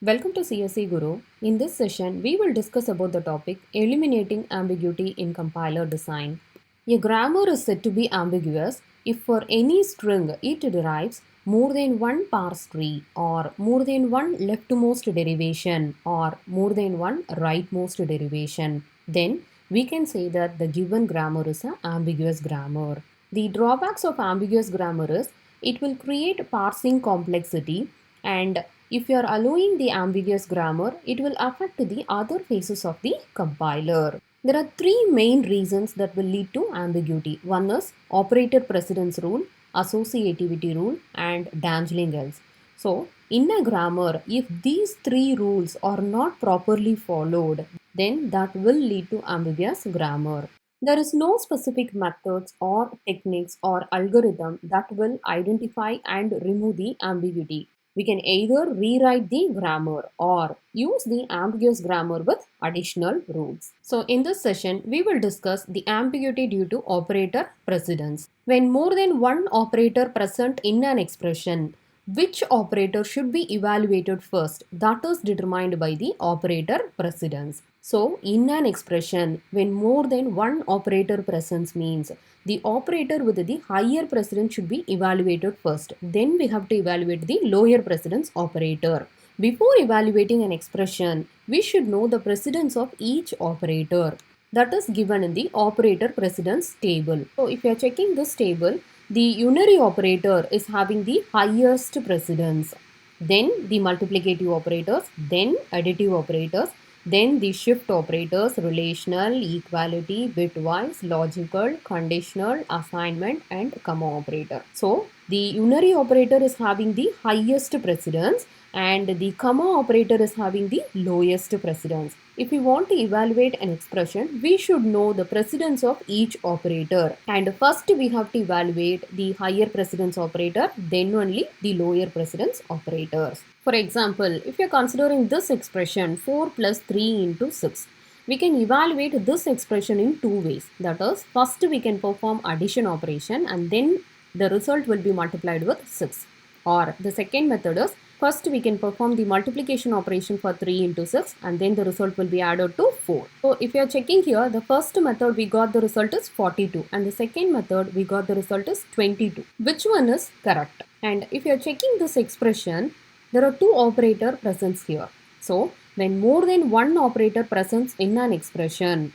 Welcome to CSE Guru. In this session, we will discuss about the topic eliminating ambiguity in compiler design. A grammar is said to be ambiguous if for any string it derives more than one parse tree or more than one leftmost derivation or more than one rightmost derivation. Then we can say that the given grammar is an ambiguous grammar. The drawbacks of ambiguous grammar is it will create parsing complexity, and if you are allowing the ambiguous grammar, it will affect the other phases of the compiler. There are three main reasons that will lead to ambiguity. One is operator precedence rule, associativity rule, and dangling else. So, in a grammar, if these three rules are not properly followed, then that will lead to ambiguous grammar. There is no specific methods or techniques or algorithm that will identify and remove the ambiguity. We can either rewrite the grammar or use the ambiguous grammar with additional rules. So in this session, we will discuss the ambiguity due to operator precedence. When more than one operator present in an expression, which operator should be evaluated first? That is determined by the operator precedence. So, in an expression, when more than one operator presence means the operator with the higher precedence should be evaluated first. Then we have to evaluate the lower precedence operator. Before evaluating an expression, we should know the precedence of each operator. That is given in the operator precedence table. So, if you are checking this table, the unary operator is having the highest precedence, then the multiplicative operators, then additive operators, then the shift operators, relational, equality, bitwise, logical, conditional, assignment, and comma operator. So, the unary operator is having the highest precedence and the comma operator is having the lowest precedence. If we want to evaluate an expression, we should know the precedence of each operator. And first we have to evaluate the higher precedence operator, then only the lower precedence operators. For example, if you are considering this expression 4 plus 3 into 6, we can evaluate this expression in two ways. That is, first we can perform addition operation and then the result will be multiplied with 6. Or the second method is, first we can perform the multiplication operation for 3 into 6 and then the result will be added to 4. So if you are checking here, the first method we got the result is 42 and the second method we got the result is 22. Which one is correct? And if you are checking this expression, there are two operator presents here. So when more than one operator presents in an expression,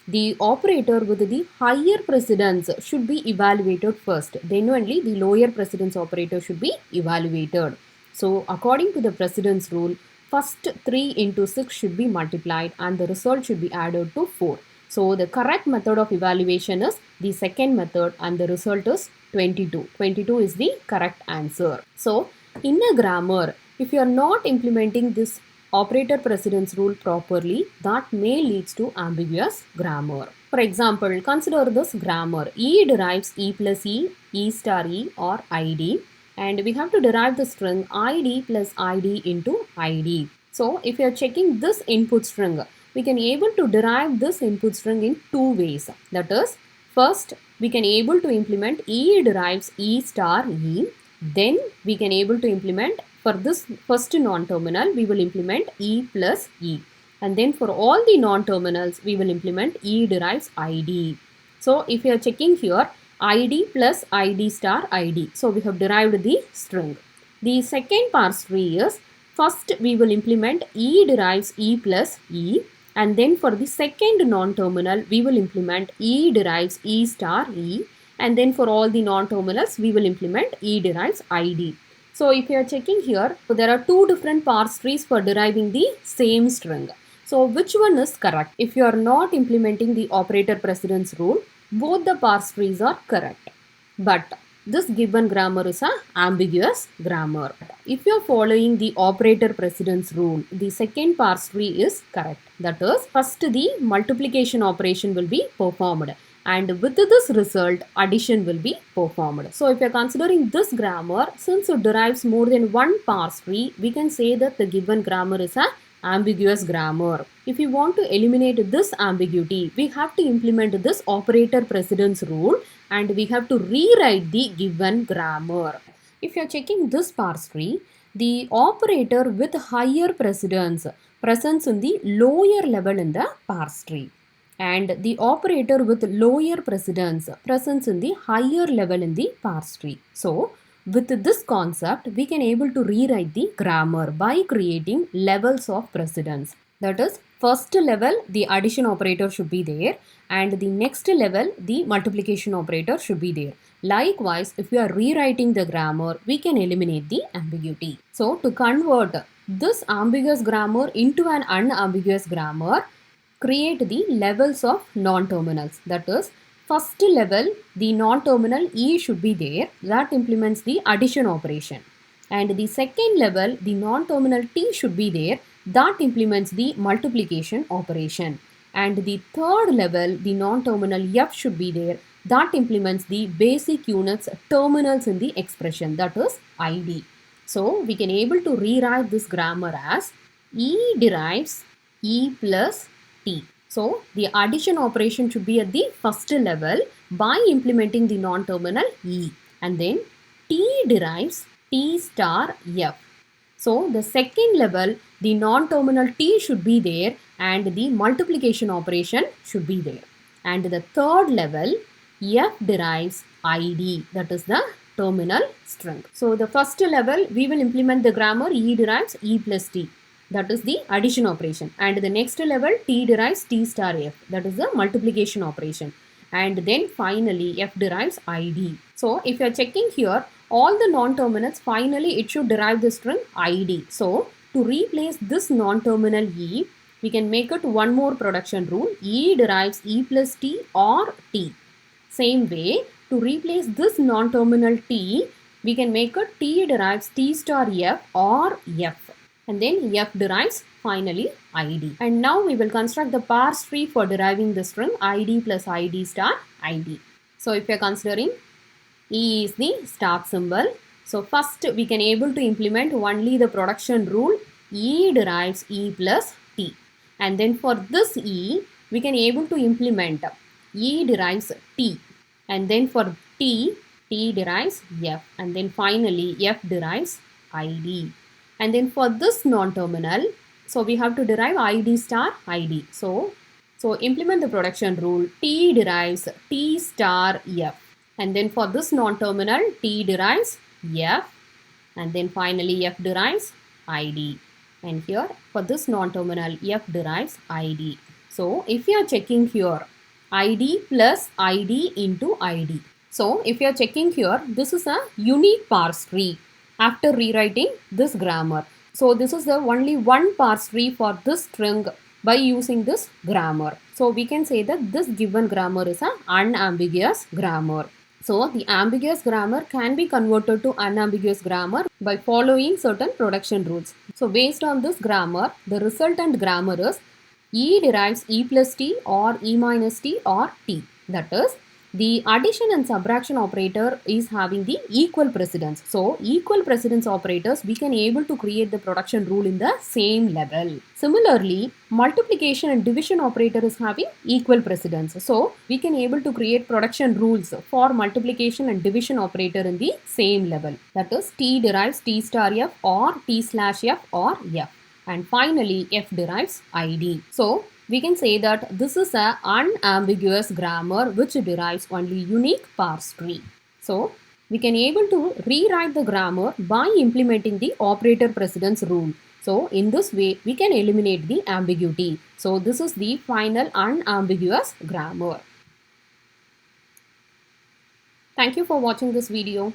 the operator with the higher precedence should be evaluated first. Then only the lower precedence operator should be evaluated. So according to the precedence rule, first 3 into 6 should be multiplied and the result should be added to 4. So the correct method of evaluation is the second method and the result is 22. 22 is the correct answer. So in a grammar, if you are not implementing this operator precedence rule properly, that may lead to ambiguous grammar. For example, consider this grammar. E derives E plus E star E or ID, and we have to derive the string ID plus ID into ID. So if you are checking this input string, we can able to derive this input string in two ways. That is, first we can able to implement E derives E star E. Then we can able to implement, for this first non-terminal, we will implement E plus E. And then for all the non-terminals, we will implement E derives ID. So if you are checking here, ID plus ID star ID. So we have derived the string. The second parse tree is, first we will implement E derives E plus E. And then for the second non-terminal, we will implement E derives E star E. And then for all the non-terminals, we will implement E derives ID. So if you are checking here, so there are two different parse trees for deriving the same string. So which one is correct? If you are not implementing the operator precedence rule, both the parse trees are correct. But this given grammar is an ambiguous grammar. If you are following the operator precedence rule, the second parse tree is correct. That is, first the multiplication operation will be performed, and with this result, addition will be performed. So if you are considering this grammar, since it derives more than one parse tree, we can say that the given grammar is an ambiguous grammar. If you want to eliminate this ambiguity, we have to implement this operator precedence rule and we have to rewrite the given grammar. If you are checking this parse tree, the operator with higher precedence presents in the lower level in the parse tree, and the operator with lower precedence presents in the higher level in the parse tree. So with this concept, we can able to rewrite the grammar by creating levels of precedence. That is, first level the addition operator should be there, and the next level the multiplication operator should be there. Likewise, if we are rewriting the grammar, we can eliminate the ambiguity. So to convert this ambiguous grammar into an unambiguous grammar, create the levels of non-terminals. That is, first level the non-terminal E should be there, that implements the addition operation. And the second level the non-terminal T should be there, that implements the multiplication operation. And the third level the non-terminal F should be there, that implements the basic units terminals in the expression, that is ID. So we can able to rewrite this grammar as E derives E plus T. So the addition operation should be at the first level by implementing the non-terminal E, and then T derives T star F. So the second level the non-terminal T should be there and the multiplication operation should be there. And the third level F derives ID, that is the terminal string. So the first level we will implement the grammar E derives E plus T, that is the addition operation, and the next level T derives T star F, that is the multiplication operation, and then finally F derives ID. So if you are checking here all the non-terminals, finally it should derive the string ID. So to replace this non-terminal E, we can make it one more production rule: E derives E plus T or T. Same way, to replace this non-terminal T, we can make it T derives T star F or F, and then F derives finally ID. And now we will construct the parse tree for deriving the string ID plus ID star ID. So if you are considering E is the start symbol, so first we can able to implement only the production rule E derives E plus T, and then for this E we can able to implement E derives T, and then for T, T derives F, and then finally F derives ID. And then for this non-terminal, so we have to derive ID star ID. So implement the production rule, T derives T star F, and then for this non-terminal T derives F, and then finally F derives ID. And here for this non-terminal F derives ID. So if you are checking here ID plus ID into ID. So if you are checking here, this is a unique parse tree after rewriting this grammar. So this is the only one parse tree for this string by using this grammar. So we can say that this given grammar is an unambiguous grammar. So the ambiguous grammar can be converted to unambiguous grammar by following certain production rules. So based on this grammar, the resultant grammar is E derives E plus T or E minus T or T. That is, the addition and subtraction operator is having the equal precedence. So equal precedence operators, we can able to create the production rule in the same level. Similarly, multiplication and division operator is having equal precedence. So we can able to create production rules for multiplication and division operator in the same level. That is, T derives T star F or T slash F or F. And finally, F derives ID. So we can say that this is an unambiguous grammar which derives only unique parse tree. So we can able to rewrite the grammar by implementing the operator precedence rule. So in this way, we can eliminate the ambiguity. So this is the final unambiguous grammar. Thank you for watching this video.